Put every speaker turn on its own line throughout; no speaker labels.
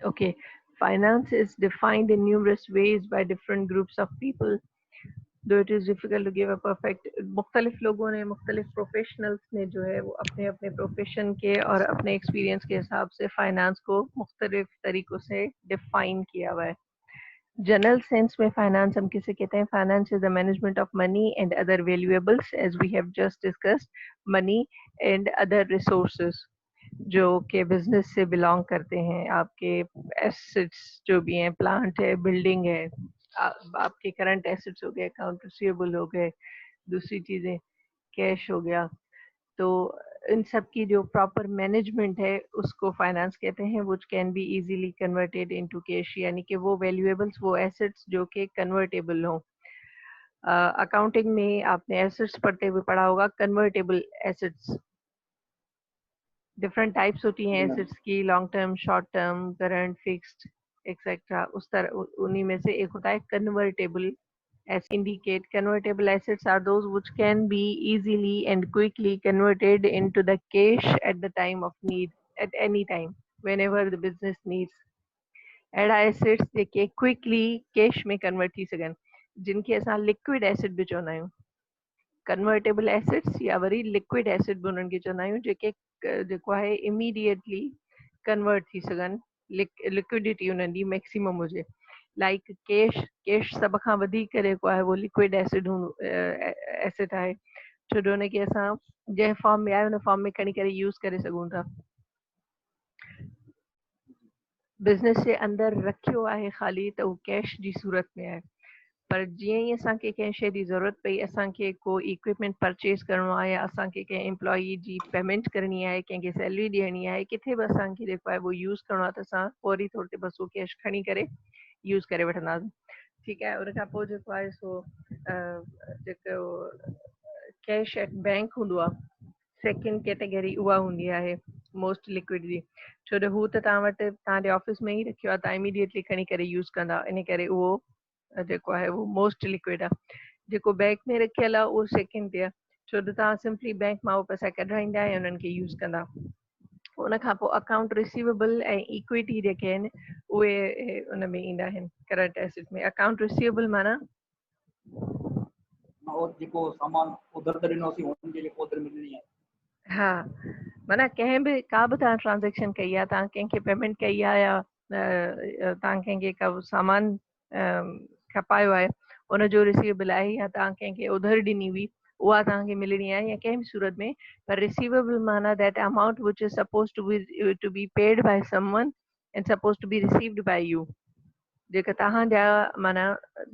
Okay, finance is defined in numerous ways by different groups of people. Though it is difficult to give a perfect, मुख्तलिफ लोगों ने मुख्तलिफ professionals ने जो है वो अपने अपने प्रोफेशन के और अपने एक्सपीरियंस के हिसाब से फाइनेंस को मुख्तलिफ तरीक़ों से डिफाइन किया हुआ है. जनरल सेंस में फाइनेंस हम किसे कहते हैं? Finance is the management of money and other valuables as we have just discussed. Money and other resources जो कि बिजनेस से बिलोंग करते हैं. आपके एसेट्स जो भी हैं, प्लांट है, बिल्डिंग है, आपके करंट एसेट्स हो गए, अकाउंट रिसीवेबल हो गए, दूसरी चीज़ें कैश हो गया. तो इन सब की जो प्रॉपर मैनेजमेंट है उसको फाइनेंस कहते हैं. Which can be easily converted into cash, यानी कि वो वैल्यूएबल्स, वो एसेट्स जो कि कन्वर्टेबल हों. अकाउंटिंग में आपने एसेट्स पढ़ते हुए पढ़ा होगा, कन्वर्टेबल एसेट्स. डिफरेंट टाइप्स होती हैं
जी मैम।
एसेट्स की, long term, short term, current, fixed, etcetera. उस तरह उन्हीं में से एक होता है convertible. As indicate, convertible assets are those which can be easily and quickly converted into the cash at the time of need, at any time, whenever the business needs. अहिड़ा assets जेके quickly cash में convert थी सघनि, जिनखे असां liquid asset भी चवंदा आहियूं. Convertible assets या worry liquid asset भी उन्हनि खे चवंदा आहियूं, जेके जेको आहे इमीडिएटली कन्वर्ट थी सघनि. लिक्विडिटी उन्हनि जी मैक्सिमम हुजे. Like cash. कैश सभ खां वधीक जेको आहे उहो लिक्विड एसिड एसेट आहे, छो जो हुनखे असां जंहिं फॉर्म में आहे हुन फॉर्म में खणी करे यूज़ करे सघूं था. बिज़नेस जे अंदरि रखियो आहे ख़ाली त उहो कैश जी सूरत में आहे. पर जीअं ई असांखे कंहिं शइ जी ज़रूरत पई, असांखे को इक्विपमेंट परचेस करिणो आहे, या असांखे कंहिं एम्प्लॉई जी पेमेंट करणी आहे, कंहिंखे सैलरी ॾियणी आहे, किथे बि असांखे जेको आहे उहो यूज़ करिणो आहे, त असां फौरी तौर ते बसि उहो कैश खणी करे यूज़ करे वठंदासीं. ठीकु आहे. उन खां पोइ जेको आहे सो जेको कैश एट बैंक हूंदो आहे, सेकेंड कैटेगरी उहा हूंदी आहे मोस्ट लिक्विड जी. छो जो हू त तव्हां वटि तव्हांजे ऑफिस में ई रखियो आहे, तव्हां इमीडिएटली खणी करे यूज़ कंदा, इन करे उहो जेको आहे उहो मोस्ट लिक्विड आहे. जेको बैंक में रखियल आहे उहो सेकेंड ते आहे, छो जो तव्हां सिंपली बैंक मां उहो पैसा कढाईंदा ऐं उन्हनि खे यूज़ कंदा. उन खां पोइ अकाउंट रिसीवेबल ऐं इक्विटी जेके आहिनि उहे उन में ईंदा आहिनि करंट एसेट में. अकाउंट रिसीवेबल माना
और जेको सामान उधर त ॾिनोसीं हुननि खे जेको उधर मिलणी आहे.
हा, माना कंहिं बि का बि तव्हां ट्रांज़ेक्शन कई आहे, तव्हां कंहिंखे पेमेंट कई आहे, या तव्हां कंहिंखे का सामान खपायो आहे, उनजो रिसीवेबल आहे, या तव्हां कंहिंखे उधर ॾिनी हुई, उहा तव्हांखे मिलणी आहे, या कंहिं बि सूरत में. पर रिसीवेबल माना that amount which is suppose to be paid by someone and suppose to be received by you. जेका तव्हांजा माना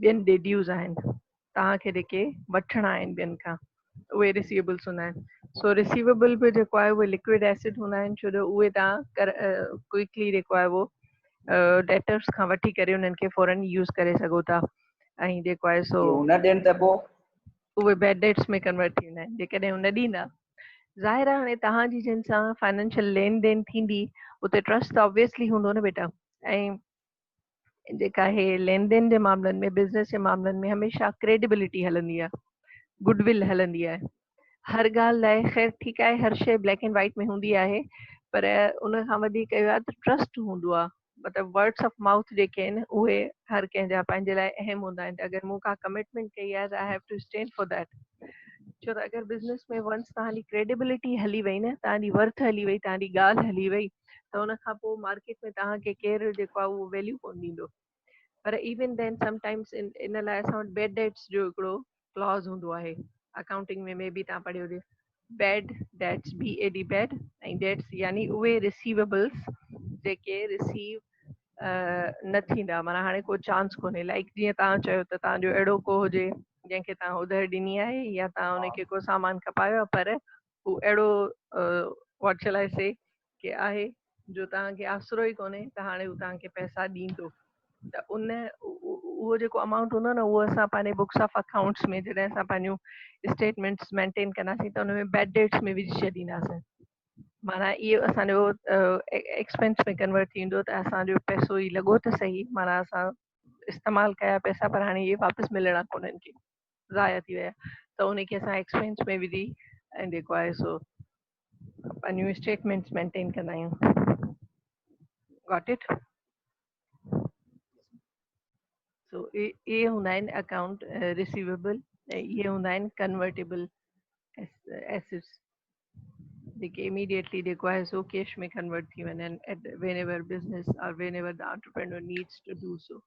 ॿियनि ॾे ड्यूज़ आहिनि, तव्हांखे जेके वठिणा आहिनि ॿियनि खां, उहे रिसीवेबल्स हूंदा आहिनि. सो रिसीवेबल बि जेको आहे उहे लिक्विड एसिड हूंदा आहिनि, छो जो उहे तव्हां क्विकली जेको आहे उहो डेटर्स खां वठी करे उन्हनि खे फौरन यूज़ करे सघो था. ऐं जेको आहे सो
हुन ॾियनि त पोइ
उहे बैड डेट्स में कन्वर्ट थी वेंदा आहिनि. जेकॾहिं हू न ॾींदा, ज़ाहिर आहे हाणे तव्हांजी जिन सां फाइनेंशियल लेन देन थींदी, उते ट्रस्ट त ऑब्वियसली हूंदो न बेटा. ऐं जेका आहे लेन देन जे मामलनि में, बिज़नेस जे मामलनि में हमेशह क्रेडिबिलिटी हलंदी आहे, गुडविल हलंदी आहे. हर ॻाल्हि लाइ ख़ैर ठीकु आहे, हर शइ ब्लैक एंड वाइट में हूंदी आहे, पर उन खां वधीक इहो आहे त ट्रस्ट हूंदो आहे. मतिलबु वर्ड्स ऑफ माउथ जेके आहिनि उहे हर कंहिंजा पंहिंजे लाइ अहम हूंदा आहिनि. अगरि मूं का कमिटमेंट कई आहे त I have to stand for that. छो त अगरि बिज़नेस में वंस तव्हांजी क्रेडिबिलिटी हली वई न, तव्हांजी वर्थ हली वई, तव्हांजी ॻाल्हि हली वई, त उन खां पोइ मार्केट में तव्हांखे केरु जेको आहे उहो वैल्यू कोन ॾींदो. पर इवन देन समटाइम्स इन लाइ असां वटि बैड डेट्स जो हिकिड़ो क्लॉज हूंदो आहे. अकाउंटिंग में बि तव्हां पढ़ियो हुजे, बैड डेट्स, BAD बैड, ऐं डेट्स यानी उहे रिसीवेबल्स जेके रिसीव न थींदा, माना हाणे को चांस कोन्हे. लाइक जीअं तव्हां चयो त तव्हांजो अहिड़ो को हुजे जंहिंखे तव्हां उधर ॾिनी आहे, या तव्हां उनखे को सामान खपायो आहे, पर हू अहिड़ो व्हाट शैल आई से कि आहे जो तव्हांखे आसरो ई कोन्हे त हाणे हू तव्हांखे पैसा ॾींदो. त उहो जेको अमाउंट हूंदो न, उहो असां पंहिंजे बुक्स ऑफ अकाउंट्स में जॾहिं असां पंहिंजूं स्टेटमेंट्स मेंटेन कंदासीं त हुन में बैड डेट्स में विझी छॾींदासीं. माना इहो असांजो एक्सपेंस में कन्वर्ट थींदो, त असांजो पैसो ई लॻो त सही, माना असां इस्तेमालु कया पैसा, पर हाणे इहे वापसि मिलणा कोन इनखे, ज़ाया थी विया, त उनखे असां एक्सपेंस में विझी ऐं जेको आहे सो पंहिंजूं स्टेटमेंट्स मेंटेन कंदा आहियूं. Got it? So ये हूंदा आहिनि अकाउंट रिसीवेबल, ये हूंदा आहिनि कन्वर्टेबल assets जेके immediately जेको आहे सो कैश में कन्वर्ट थी वञनि at whenever business or whenever the entrepreneur needs to do so.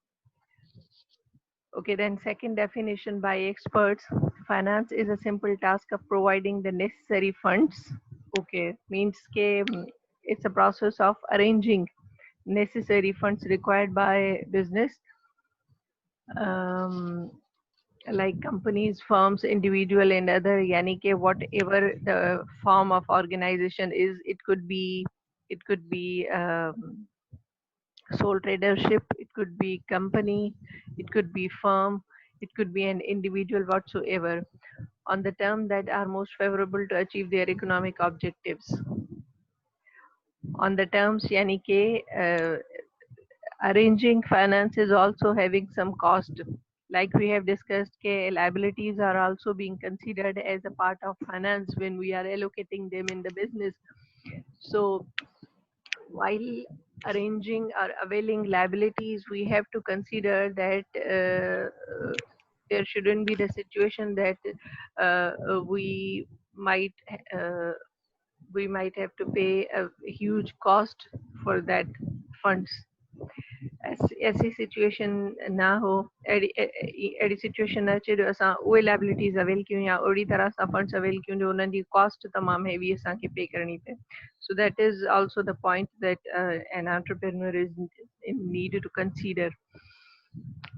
Okay, then second definition by experts, finance is a simple task of providing the necessary funds. Okay, means it's a process of arranging necessary funds required by business, um, like companies, firms, individual and other, yani ke whatever the form of organization is, it could be sole tradership, it could be company, it could be firm, it could be an individual whatsoever, on the terms that are most favorable to achieve their economic objectives. On the terms, yani ke arranging finance is also having some cost. Like we have discussed, liabilities are also being considered as a part of finance when we are allocating them in the business. So while arranging or availing liabilities, we have to consider that there shouldn't be the situation that we might uh, we might have to pay a huge cost for that funds. ऐसी situation ना हो, अहिड़ी situation न अचे जो असां उहे liabilities avail कयूं या ओड़ी तरह सां फंड्स अवेल कयूं जो उन्हनि जी कॉस्ट तमामु हेवी असांखे पे करणी पए. So that is also the point that an entrepreneur is in need to consider.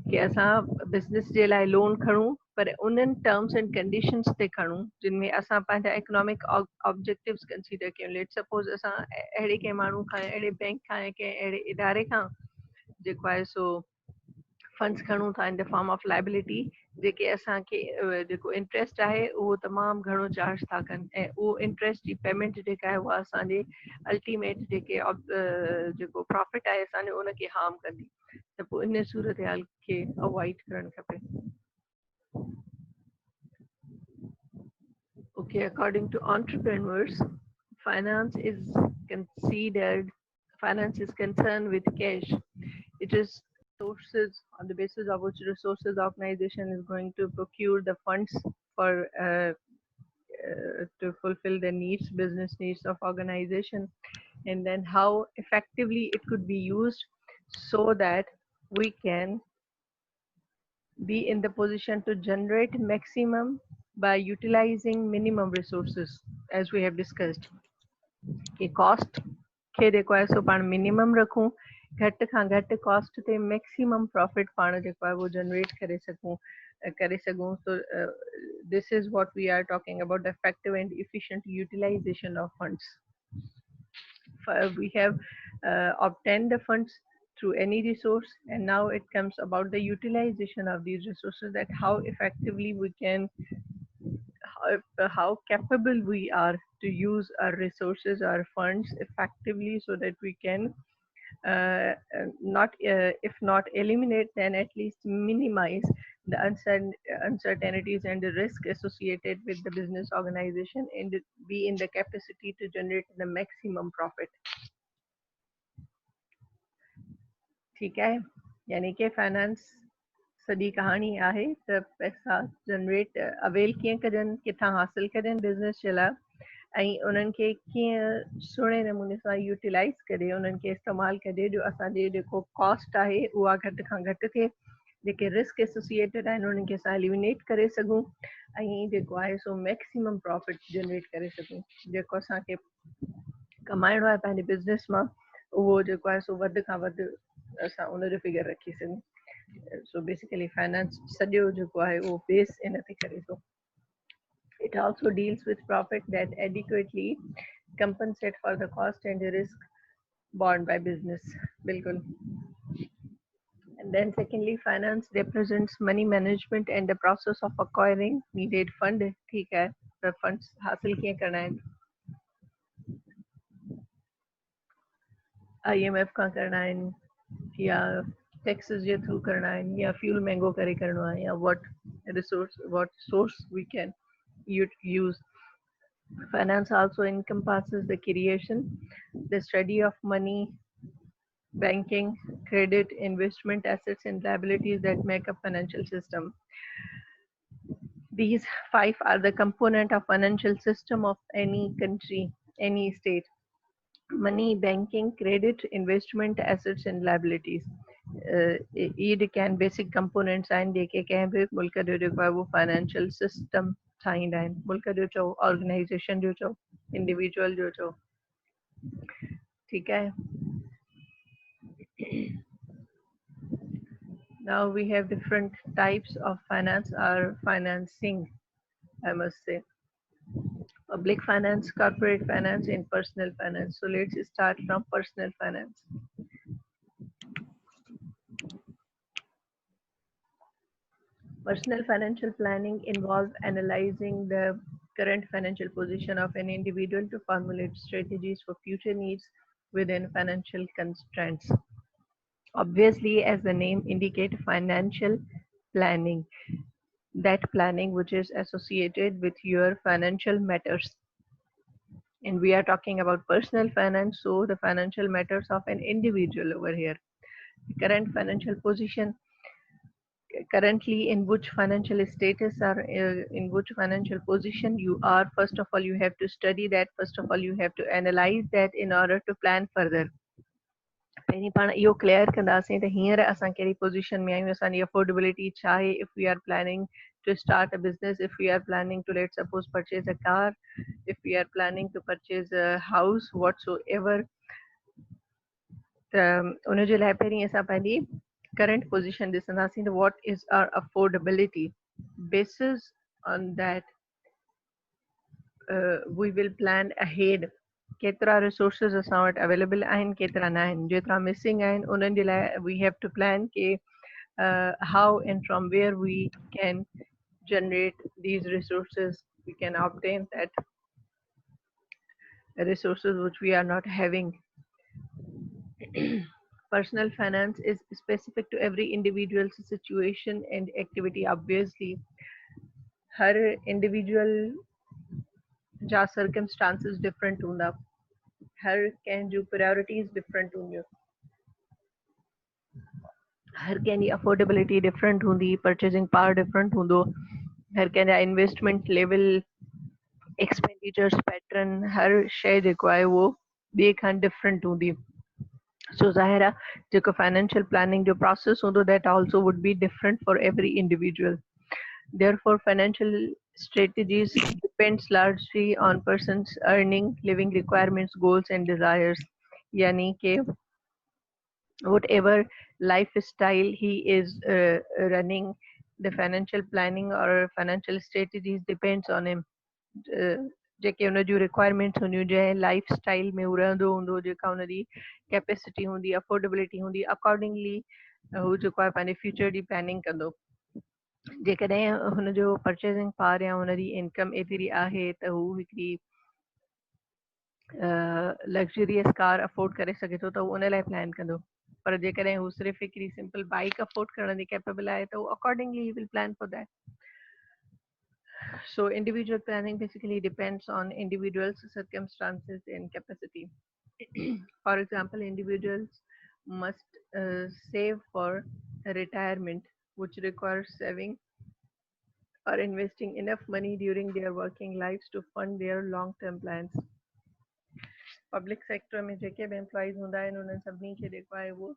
कि असां बिज़नेस जे लाइ लोन खणूं पर उन्हनि टर्म्स एंड कंडीशंस ते खणूं जिन में असां पंहिंजा इकोनॉमिक ऑब्जेक्टिव्स कंसीडर कयूं. लेट सपोज असां अहिड़े कंहिं माण्हू खां, अहिड़े बैंक खां, कंहिं अहिड़े इदारे खां जेको आहे सो फंड्स खणूं था in the form of liability, जेके असांखे जेको इंट्रस्ट आहे उहो तमामु घणो चार्ज था कनि ऐं उहो इंट्रस्ट जी पेमेंट जेका आहे उहा असांजे अल्टीमेट जेको प्रॉफिट आहे असांजो उनखे हार्म कंदी. त पोइ इन सूरत हाल खे अवॉइड करणु खपे. Okay, according to entrepreneurs, finance is concerned with cash. It is sources on the basis of which resources organization is going to procure the funds for to fulfill the needs, business needs of organization, and then how effectively it could be used so that we can be in the position to generate maximum by utilizing minimum resources, as we have discussed. कि cost खे जेको आहे सो पाण minimum रखूं, घटि खां घटि cost ते maximum profit पाण जेको आहे वो जनरेट करे सघूं. So this is what we are talking about, the effective and efficient utilization of funds. We have obtained the funds through any resource, and now it comes about the utilization of these resources, that how effectively we can, how capable we are to use our resources, our funds effectively, so that we can not if not eliminate, then at least minimize the uncertainties and the risk associated with the business organization, and be in the capacity to generate the maximum profit. ठीक है, यानी कि finance सॼी कहाणी आहे त पैसा generate avail कीअं कजनि, किथां हासिल कजनि बिज़नेस जे लाइ, ऐं उन्हनि खे कीअं सुहिणे नमूने सां यूटिलाइज़ करे उन्हनि खे इस्तेमालु कजे जो असांजे जेको कॉस्ट आहे उहा घटि खां घटि थिए, जेके रिस्क एसोसिएटेड आहिनि उन्हनि खे असां एलिमिनेट करे सघूं, ऐं जेको आहे सो मैक्सिमम प्रॉफिट जनरेट करे सघूं. जेको असांखे कमाइणो आहे पंहिंजे बिज़नेस मां, उहो जेको आहे सो वधि खां वधि असां उनजो फिगर रखी सघूं. So basically finance सॼो जेको आहे उहो बेस इन ते करे थो. It also deals with profit that adequately compensate for the cost and the risk borne by business. बिल्कुल. And then secondly, finance represents money management and the process of acquiring needed fund. ठीक है, the funds हासिल किए करना है, IMF का करना है या taxes जे through करना है या fuel महंगो करे करना है या what source we can use. Finance also encompasses the creation, the study of money, banking, credit, investment assets, and liabilities that make up financial system. These five are the component of financial system of any country, any state. Money, banking, credit, investment, assets, and liabilities. ये can basic components आहिनि जेके कंहिं बि मुल्क जो जेको आहे उहो financial system ठाहींदा आहिनि. मुल्क जो चओ, organization जो चओ, individual जो चओ. ठीक है. Now we have different types of finance or financing, I must say. Public finance, corporate finance, and personal finance. So let's start from personal finance. Personal financial planning involves analyzing the current financial position of an individual to formulate strategies for future needs within financial constraints. Obviously, as the name indicates, financial planning, that planning which is associated with your financial matters. And we are talking about personal finance, so the financial matters of an individual over here. The current financial position, currently in which financial status or in which financial position you are. First of all, you have to study that. First of all, you have to analyze that in order to plan further. पहिरीं पाण इहो clear कंदासीं त हींअर असां कहिड़ी position में आहियूं, असांजी अफोर्डेबिलिटी छा आहे. If we are planning to start a business, if we are planning to, let's suppose, purchase a car, if we are planning to purchase a house, whatsoever, उन जे लाइ पहिरीं असां पंहिंजी current position ॾिसंदासीं त what is our affordability. Basis on that, we will plan ahead. केतिरा resources असां वटि available आहिनि, केतिरा न आहिनि. जेतिरा missing आहिनि उन्हनि जे लाइ we have to plan के how and from where we can generate these resources. We can obtain that resources which we are not having. Personal finance is specific to every individual's situation and activity. Obviously, her individual जा circumstances different हूंदा, हर कंहिं जूं priorities different हूंदियूं, हर कंहिं जी affordability different हूंदी, purchasing power different हूंदो, हर कंहिं जा investment level, expenditures pattern, हर शइ जेको आहे उहो ॿिए खां different हूंदी. So ज़ाहिर आहे जेको financial planning जो process हूंदो, that also would be different for every individual. Therefore, financial strategies depends largely on person's earning, living requirements, goals, and desires. यानी कि whatever lifestyle he is running, the financial planning or financial strategies depends on him. जेके उन जूं requirements हूंदियूं, जंहिं life style में हू रहंदो हूंदो, जेका हुन जी कैपेसिटी हूंदी, अफोर्डेबिलिटी हूंदी, अकॉर्डिंगली हू जेको आहे पंहिंजे फ्यूचर जी प्लानिंग कंदो. जेकॾहिं हुन जो परचेसिंग पावर या हुन जी इनकम एतिरी आहे त हू हिकिड़ी लग्जरियस कार अफोर्ड करे सघे थो, त हू उन लाइ प्लान कंदो. पर जेकॾहिं हू सिर्फ़ु हिकिड़ी सिंपल बाइक अफोर्ड करण जी कैपेबल आहे त हू accordingly he will plan for that. So individual planning basically depends on individuals' circumstances and capacity. For example, individuals must save for retirement, which requires saving or investing enough money during their working lives to fund their long-term plans. Public sector में जेके भी employees हूंदा आहिनि, उन्हनि सभिनी खे जेको आहे उहो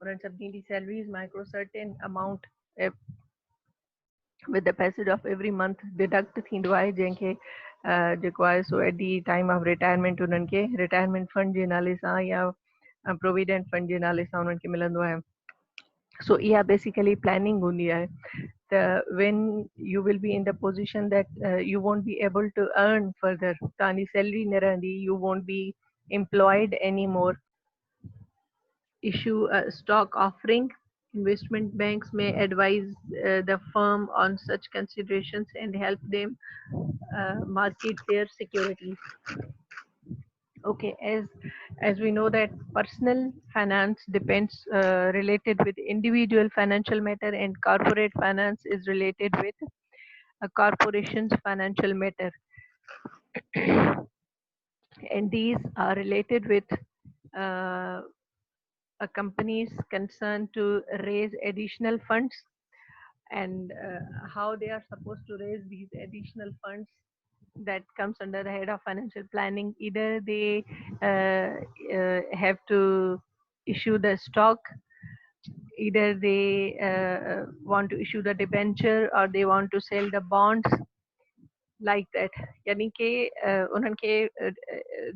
उन्हनि सभिनी जी salaries micro certain amount with the passage of every month deduct थींदो आहे, जंहिंखे जेको आहे सो at the time of retirement उन्हनि खे retirement fund जे नाले सां या provident fund जे नाले सां उन्हनि खे मिलंदो आहे. So इहा basically planning हूंदी आहे. When you will be in the position that you won't be able to earn further, तव्हांजी salary न रहंदी, you won't be employed anymore, issue a stock offering. Investment banks may advise the firm on such considerations and help them market their securities. Okay, as we know that personal finance depends related with individual financial matter, and corporate finance is related with a corporation's financial matter. And these are related with a company's concern to raise additional funds, and how they are supposed to raise these additional funds, that comes under the head of financial planning. Either they have to issue the stock, either they want to issue the debenture, or they want to sell the bonds, like that. यानी कि उन्हनि खे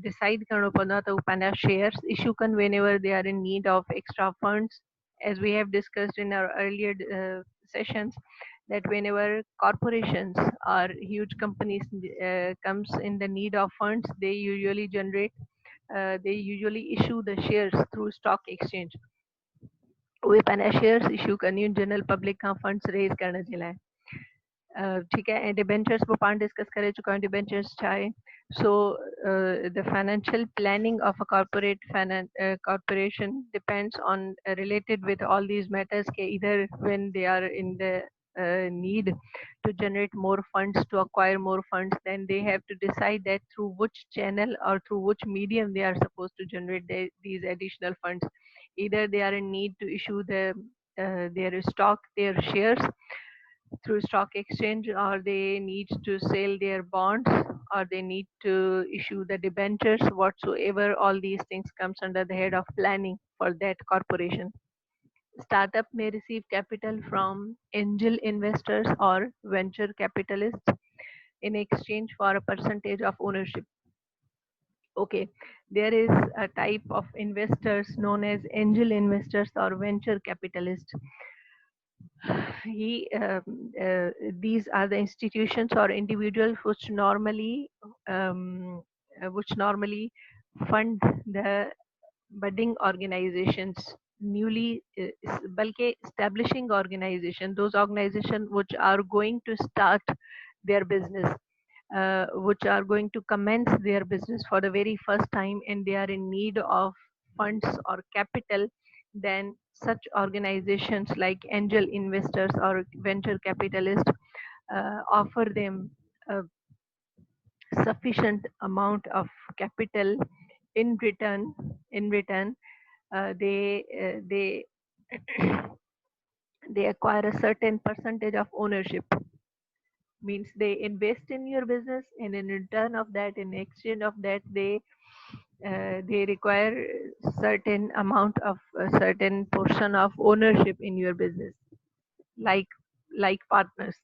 decide करणो पवंदो आहे त हू पंहिंजा shares issue कनि whenever they are in need of extra funds. As we have discussed in our earlier sessions, that whenever corporations or huge companies comes in the need of funds, they usually issue the shares through stock exchange. उहे पंहिंजा shares issue कंदियूं आहिनि general public खां funds raise करण जे लाइ. ठीक है, ऐं debentures वो पाण डिस्कस करे चुका आहियूं डिबेंचर्स छा आहे. So the financial planning of a corporation depends on related with all these matters, either when they are in the need to generate more funds, to acquire more funds, then they have to decide that through which channel or through which medium they are supposed to generate these additional funds. Either they are in need to issue their stock, their shares through stock exchange, or they need to sell their bonds, or they need to issue the debentures. Whatsoever, all these things comes under the head of planning for that corporation. Startup may receive capital from angel investors or venture capitalists in exchange for a percentage of ownership. Okay, there is a type of investors known as angel investors or venture capitalists. These are the institutions or individuals which normally fund the budding organizations, newly balki establishing organization, those organizations which are going to start their business, which are going to commence their business for the very first time, and they are in need of funds or capital. Then such organizations like angel investors or venture capitalists offer them a sufficient amount of capital. In return, they they acquire a certain percentage of ownership. Means they invest in your business, and in return of that, in exchange of that, they require certain amount of a certain portion of ownership in your business, like partners.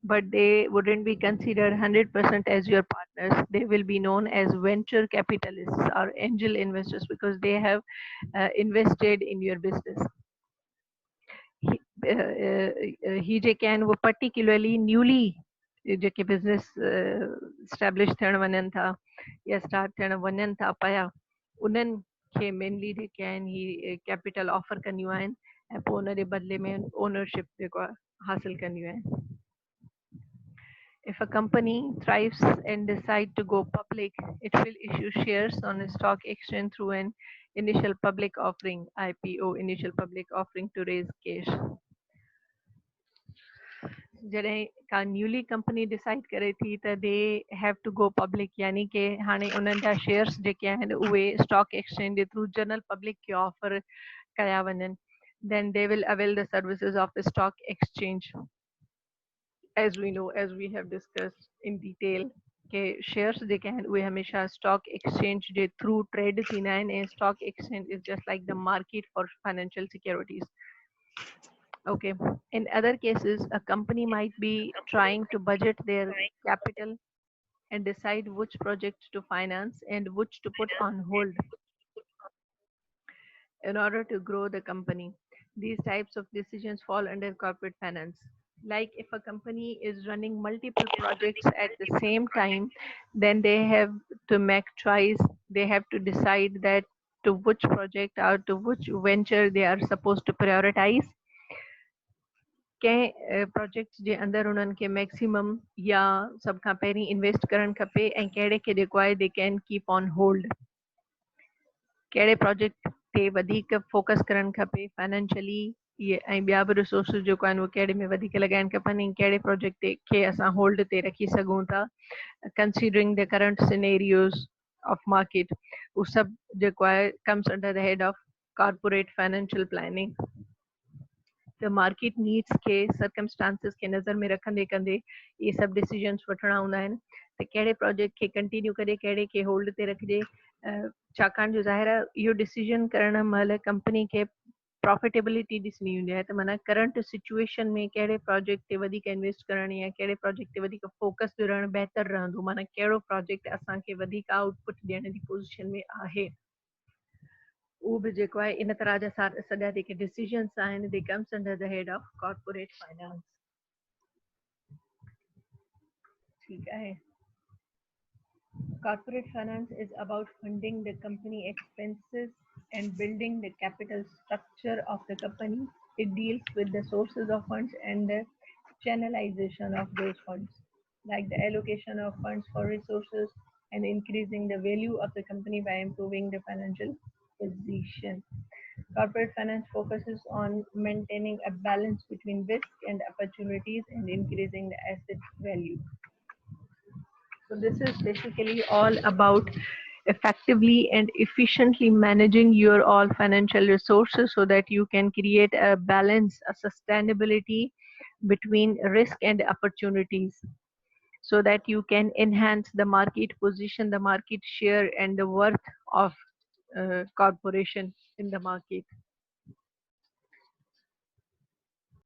But they wouldn't be considered 100% as your partners. They will be known as venture capitalists or angel investors, because they have invested in your business. He जेके आहिनि वो particularly newly जेके business establish थियण वञनि था या start थियण वञनि था पिया, उन्हनि खे mainly जेके आहिनि ही capital offer कंदियूं आहिनि, ऐं पोइ उन जे बदले में ownership जेको आहे हासिल कंदियूं आहिनि. If a company thrives and decide to go public, it will issue shares on a stock exchange through an initial public offering, IPO, initial public offering, to raise cash. जॾहिं का न्यूली कंपनी डिसाइड करे थी त they have to go public, यानी कि हाणे उन्हनि जा शेयर्स जेके आहिनि उहे स्टॉक एक्सचेंज जे थ्रू जनरल पब्लिक खे ऑफर कया वञनि, then they will avail the services of the stock exchange. As we know, as we have discussed in detail, के shares जेके आहिनि उहे हमेशा stock exchange जे through trade थींदा आहिनि, ऐं stock exchange is just like the market for financial securities. Okay. In other cases, a company might be trying to budget their capital and decide which projects to finance and which to put on hold in order to grow the company. These types of decisions fall under corporate finance. Like if a company is running multiple projects at the same time, then they have to make choice. They have to decide that to which project or to which venture they are supposed to prioritize. कंहिं projects जे अंदरि उन्हनि खे maximum या सभ खां पहिरीं invest करणु खपे, ऐं कहिड़े खे जेको आहे they can keep on hold. कहिड़े प्रोजेक्ट ते वधीक फोकस करणु खपे फाइनेंशियली, ऐं ॿिया बि रिसोर्सिस जेको आहिनि उहे कहिड़े में वधीक लॻाइणु खपनि, ऐं कहिड़े प्रोजेक्ट खे असां होल्ड ते रखी सघूं था, considering the current scenarios of market. उहो सभु जेको आहे comes under the head of corporate financial planning. The market needs के circumstances के नज़र में रखंदे कंदे ये सब decisions वठणा हूंदा आहिनि त कहिड़े project खे continue करे कहिड़े खे hold ते रखिजे छाकाणि जो ज़ाहिर आहे इहो decision करण महिल company खे profitability ॾिसणी हूंदी आहे त माना current situation में कहिड़े project ते वधीक invest करणु या कहिड़े project ते वधीक focus रहणु बहितर रहंदो माना कहिड़ो project असांखे वधीक output ॾियण जी position में आहे उहो बि जेको आहे इन तरह जा सॼा जेके डिसीजन्स आहिनि they comes under the head of corporate finance ठीकु आहे corporate finance is about funding the company expenses and building the capital structure of the company. It deals with the sources of funds and the channelization of those funds, like the allocation of funds for resources and increasing the value of the company by improving the financial position. Corporate finance focuses on maintaining a balance between risk and opportunities and increasing the asset value. So this is basically all about effectively and efficiently managing your all financial resources so that you can create a balance, a sustainability between risk and opportunities so that you can enhance the market position, the market share and the worth of corporation in the market.